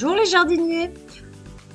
Bonjour les jardiniers!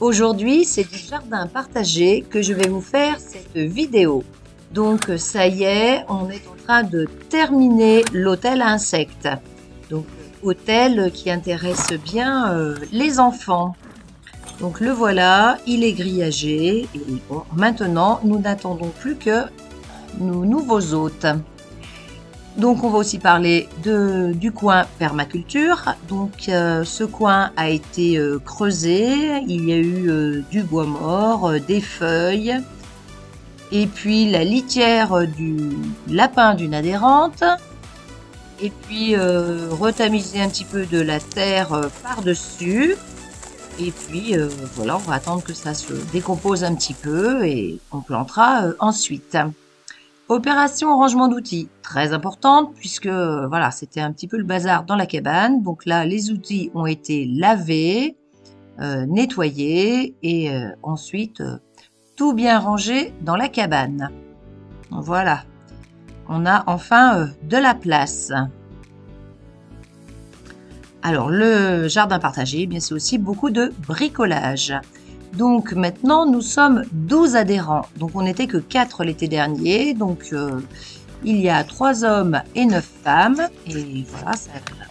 Aujourd'hui, c'est du jardin partagé que je vais vous faire cette vidéo. Donc ça y est, on est en train de terminer l'hôtel à insectes. Donc hôtel qui intéresse bien les enfants. Donc le voilà, il est grillagé et bon, maintenant nous n'attendons plus que nos nouveaux hôtes. Donc on va aussi parler du coin permaculture. Donc ce coin a été creusé, il y a eu du bois mort, des feuilles, et puis la litière du lapin d'une adhérente, et puis retamiser un petit peu de la terre par-dessus, et puis voilà, on va attendre que ça se décompose un petit peu et on plantera ensuite. Opération rangement d'outils, très importante puisque voilà, c'était un petit peu le bazar dans la cabane. Donc là, les outils ont été lavés, nettoyés et ensuite tout bien rangé dans la cabane. Voilà, on a enfin de la place. Alors le jardin partagé, bien c'est aussi beaucoup de bricolage. Donc maintenant, nous sommes 12 adhérents. Donc on n'était que 4 l'été dernier. Donc il y a 3 hommes et 9 femmes. Et voilà,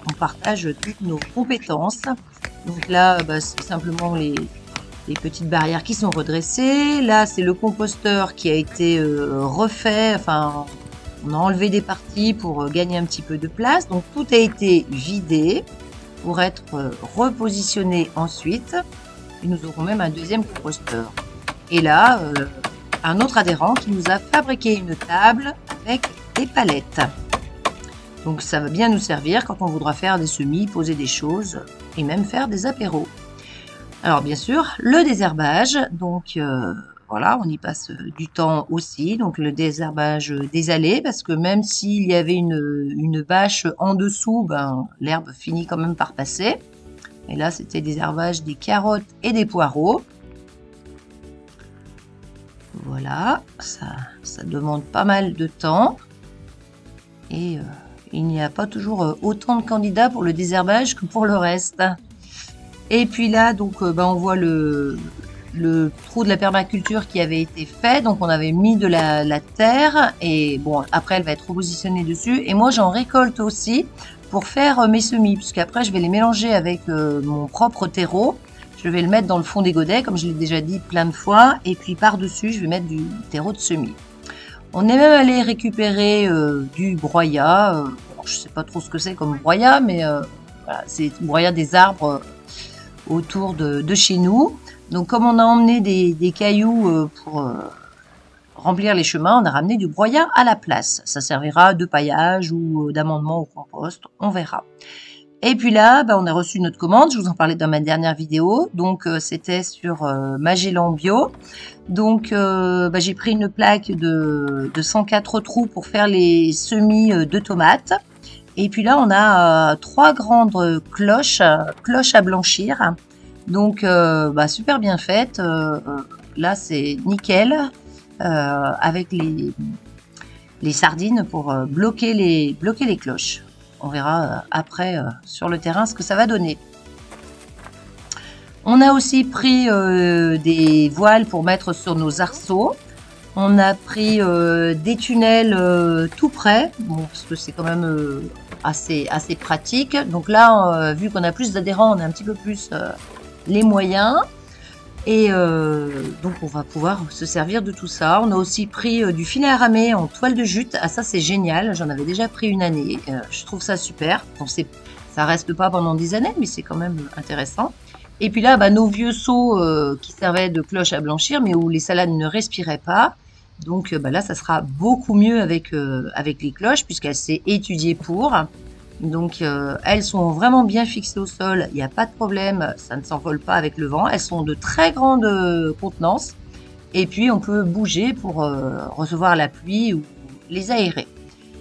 on partage toutes nos compétences. Donc là, c'est simplement les petites barrières qui sont redressées. Là, c'est le composteur qui a été refait. Enfin, on a enlevé des parties pour gagner un petit peu de place. Donc tout a été vidé pour être repositionné ensuite. Et nous aurons même un deuxième composteur. Et là, un autre adhérent qui nous a fabriqué une table avec des palettes. Donc ça va bien nous servir quand on voudra faire des semis, poser des choses et même faire des apéros. Alors bien sûr, le désherbage. Donc voilà, on y passe du temps aussi. Donc le désherbage des allées, parce que même s'il y avait une bâche en dessous, l'herbe finit quand même par passer. Et là, c'était des herbages des carottes et des poireaux. Voilà, ça demande pas mal de temps. Et il n'y a pas toujours autant de candidats pour le désherbage que pour le reste. Et puis là, donc, on voit le trou de la permaculture qui avait été fait. Donc, on avait mis de la terre. Et bon, après, elle va être repositionnée dessus. Et moi, j'en récolte aussi pour faire mes semis, puisqu'après je vais les mélanger avec mon propre terreau. Je vais le mettre dans le fond des godets, comme je l'ai déjà dit plein de fois, et puis par-dessus, je vais mettre du terreau de semis. On est même allé récupérer du broyat. Je ne sais pas trop ce que c'est comme broyat, mais voilà, c'est broyat des arbres autour de chez nous. Donc comme on a emmené des cailloux pour remplir les chemins, on a ramené du broyat à la place. Ça servira de paillage ou d'amendement au compost, on verra. Et puis là, on a reçu notre commande, je vous en parlais dans ma dernière vidéo. Donc c'était sur Magellan Bio. Donc j'ai pris une plaque de 104 trous pour faire les semis de tomates. Et puis là, on a 3 grandes cloches à blanchir. Donc super bien faites. Là, c'est nickel. Avec les sardines pour bloquer les cloches. On verra après sur le terrain ce que ça va donner. On a aussi pris des voiles pour mettre sur nos arceaux. On a pris des tunnels tout près, parce que c'est quand même assez pratique. Donc là, vu qu'on a plus d'adhérents, on a un petit peu plus les moyens. Et donc on va pouvoir se servir de tout ça. On a aussi pris du filet à ramer en toile de jute. Ah ça c'est génial, j'en avais déjà pris une année. Je trouve ça super. Bon, ça reste pas pendant des années, mais c'est quand même intéressant. Et puis là, bah, nos vieux seaux qui servaient de cloche à blanchir, mais où les salades ne respiraient pas. Donc bah, là, ça sera beaucoup mieux avec les cloches, puisqu'elle s'est étudiée pour. Donc elles sont vraiment bien fixées au sol, il n'y a pas de problème, ça ne s'envole pas avec le vent. Elles sont de très grande contenance. Et puis on peut bouger pour recevoir la pluie ou les aérer.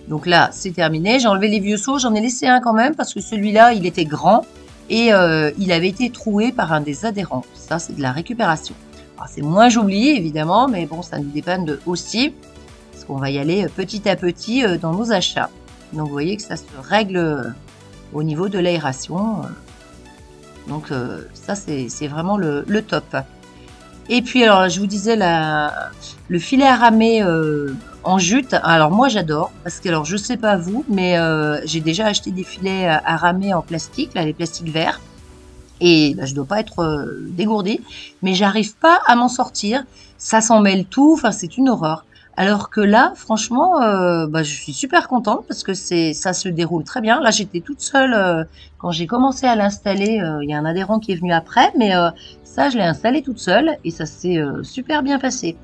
Donc là, c'est terminé. J'ai enlevé les vieux seaux, j'en ai laissé un quand même parce que celui-là, il était grand et il avait été troué par un des adhérents. Ça, c'est de la récupération. Alors, c'est moins joli, évidemment, mais bon, ça nous dépanne aussi parce qu'on va y aller petit à petit dans nos achats. Donc, vous voyez que ça se règle au niveau de l'aération. Donc, ça, c'est vraiment le top. Et puis, alors, je vous disais, le filet à ramer en jute. Alors, moi, j'adore. Parce que, alors, je sais pas vous, mais j'ai déjà acheté des filets à ramer en plastique, là, les plastiques verts. Et bah, je dois pas être dégourdie. Mais j'arrive pas à m'en sortir. Ça s'en mêle tout. Enfin, c'est une horreur. Alors que là, franchement, bah, je suis super contente parce que ça se déroule très bien. Là, j'étais toute seule quand j'ai commencé à l'installer. Il y a un adhérent qui est venu après, mais ça, je l'ai installé toute seule et ça s'est super bien passé.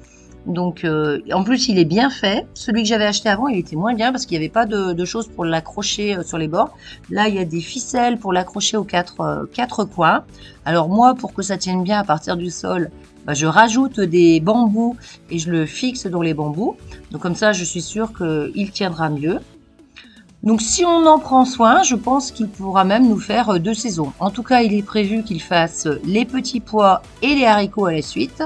Donc, en plus, il est bien fait. Celui que j'avais acheté avant, il était moins bien parce qu'il n'y avait pas de choses pour l'accrocher sur les bords. Là, il y a des ficelles pour l'accrocher aux quatre coins. Alors moi, pour que ça tienne bien à partir du sol, bah, je rajoute des bambous et je le fixe dans les bambous. Donc comme ça, je suis sûre qu'il tiendra mieux. Donc si on en prend soin, je pense qu'il pourra même nous faire 2 saisons. En tout cas, il est prévu qu'il fasse les petits pois et les haricots à la suite.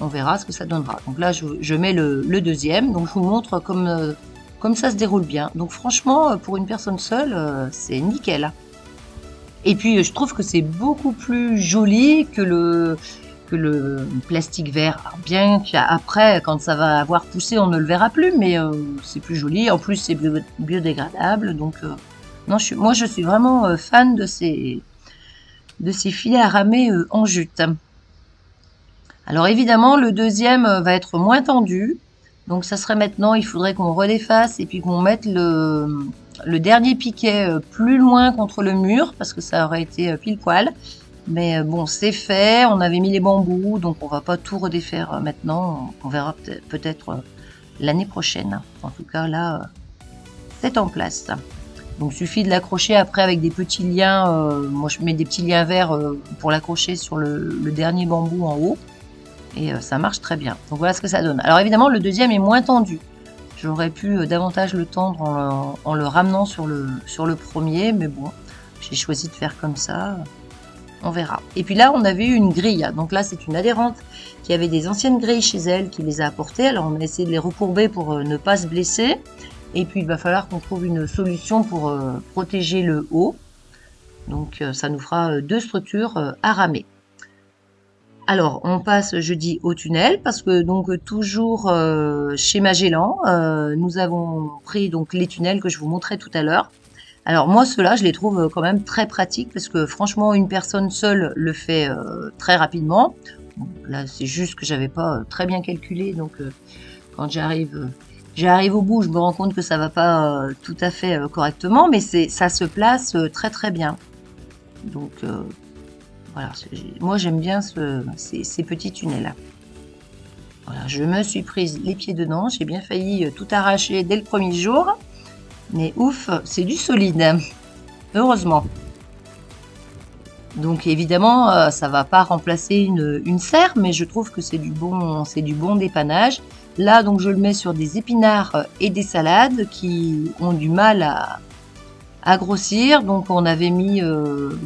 On verra ce que ça donnera. Donc là, je mets le deuxième. Donc je vous montre comme ça se déroule bien. Donc franchement, pour une personne seule, c'est nickel. Et puis je trouve que c'est beaucoup plus joli que le plastique vert. Alors, bien qu'après, quand ça va avoir poussé, on ne le verra plus, mais c'est plus joli. En plus, c'est biodégradable. Donc, non, moi, je suis vraiment fan de ces filets à ramer en jute. Alors, évidemment, le deuxième va être moins tendu. Donc, ça serait maintenant, il faudrait qu'on redéfasse et puis qu'on mette le dernier piquet plus loin contre le mur, parce que ça aurait été pile poil. Mais bon, c'est fait, on avait mis les bambous, donc on va pas tout redéfaire maintenant. On verra peut-être l'année prochaine. En tout cas, là, c'est en place. Donc, il suffit de l'accrocher après avec des petits liens. Moi, je mets des petits liens verts pour l'accrocher sur le dernier bambou en haut. Et ça marche très bien. Donc, voilà ce que ça donne. Alors, évidemment, le deuxième est moins tendu. J'aurais pu davantage le tendre en le ramenant sur le premier. Mais bon, j'ai choisi de faire comme ça. On verra. Et puis là, on avait eu une grille. Donc là, c'est une adhérente qui avait des anciennes grilles chez elle qui les a apportées. Alors, on a essayé de les recourber pour ne pas se blesser. Et puis, il va falloir qu'on trouve une solution pour protéger le haut. Donc, ça nous fera 2 structures à ramer. Alors, on passe jeudi au tunnel parce que donc toujours chez Magellan, nous avons pris donc les tunnels que je vous montrais tout à l'heure. Alors moi, ceux-là, je les trouve quand même très pratiques parce que franchement, une personne seule le fait très rapidement. Bon, là, c'est juste que j'avais pas très bien calculé, donc quand j'arrive au bout, je me rends compte que ça va pas tout à fait correctement, mais ça se place très très bien. Donc voilà, moi j'aime bien ces petits tunnels-là. Voilà, je me suis prise les pieds dedans, j'ai bien failli tout arracher dès le premier jour. Mais ouf, c'est du solide, heureusement. Donc évidemment, ça va pas remplacer une serre, mais je trouve que c'est du bon dépannage. Là, donc je le mets sur des épinards et des salades qui ont du mal à grossir. Donc on avait mis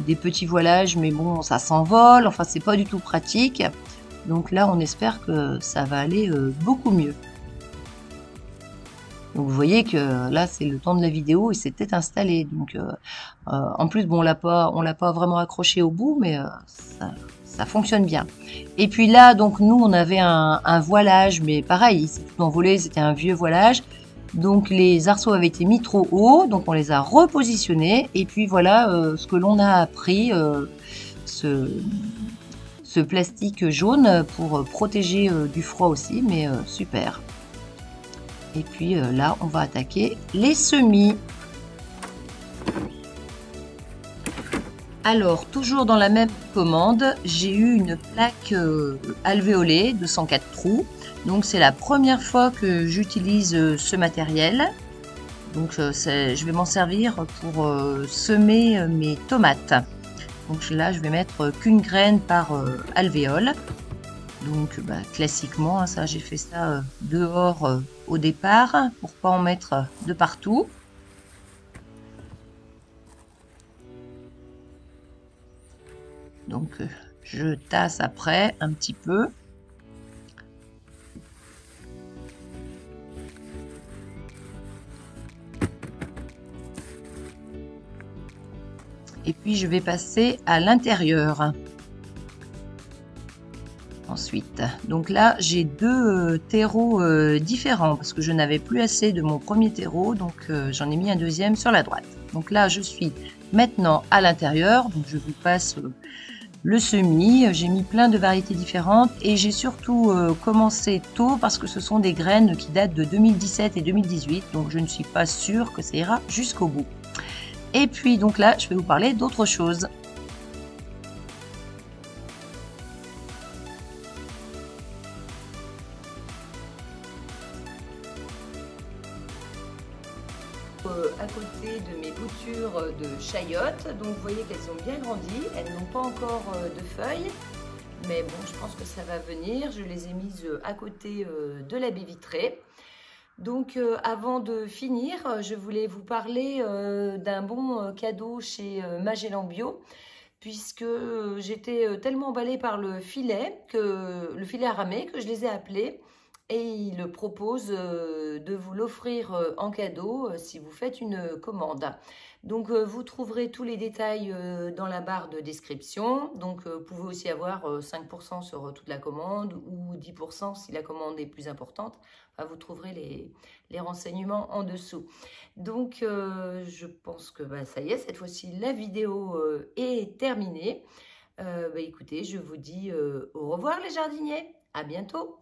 des petits voilages, mais bon, ça s'envole. Enfin, c'est pas du tout pratique. Donc là, on espère que ça va aller beaucoup mieux. Donc vous voyez que là c'est le temps de la vidéo et c'est peut-être installé. Donc en plus bon on l'a pas vraiment accroché au bout, mais ça fonctionne bien. Et puis là donc nous on avait un voilage, mais pareil il s'est tout envolé, c'était un vieux voilage. Donc les arceaux avaient été mis trop haut, donc on les a repositionnés. Et puis voilà ce que l'on a appris, ce plastique jaune pour protéger du froid aussi, mais super. Et puis là, on va attaquer les semis. Alors, toujours dans la même commande, j'ai eu une plaque alvéolée de 104 trous. Donc, c'est la première fois que j'utilise ce matériel. Donc, je vais m'en servir pour semer mes tomates. Donc là, je vais mettre qu'une graine par alvéole. Donc, classiquement, ça, j'ai fait ça dehors au départ pour pas en mettre de partout. Donc, je tasse après un petit peu. Et puis, je vais passer à l'intérieur. Ensuite, donc là, j'ai deux terreaux différents parce que je n'avais plus assez de mon premier terreau, donc j'en ai mis un deuxième sur la droite. Donc là, je suis maintenant à l'intérieur, donc je vous passe le semis. J'ai mis plein de variétés différentes et j'ai surtout commencé tôt parce que ce sont des graines qui datent de 2017 et 2018, donc je ne suis pas sûre que ça ira jusqu'au bout. Et puis donc là, je vais vous parler d'autre chose. À côté de mes boutures de chayotte, donc vous voyez qu'elles ont bien grandi, elles n'ont pas encore de feuilles, mais bon, je pense que ça va venir. Je les ai mises à côté de la baie vitrée. Donc avant de finir, je voulais vous parler d'un bon cadeau chez Magellan Bio, puisque j'étais tellement emballée par le filet à ramer, que je les ai appelés et ils proposent de vous l'offrir en cadeau si vous faites une commande. Donc vous trouverez tous les détails dans la barre de description. Donc vous pouvez aussi avoir 5% sur toute la commande ou 10% si la commande est plus importante. Enfin, vous trouverez les renseignements en dessous. Donc je pense que ça y est, cette fois-ci la vidéo est terminée. Écoutez, je vous dis au revoir les jardiniers, à bientôt.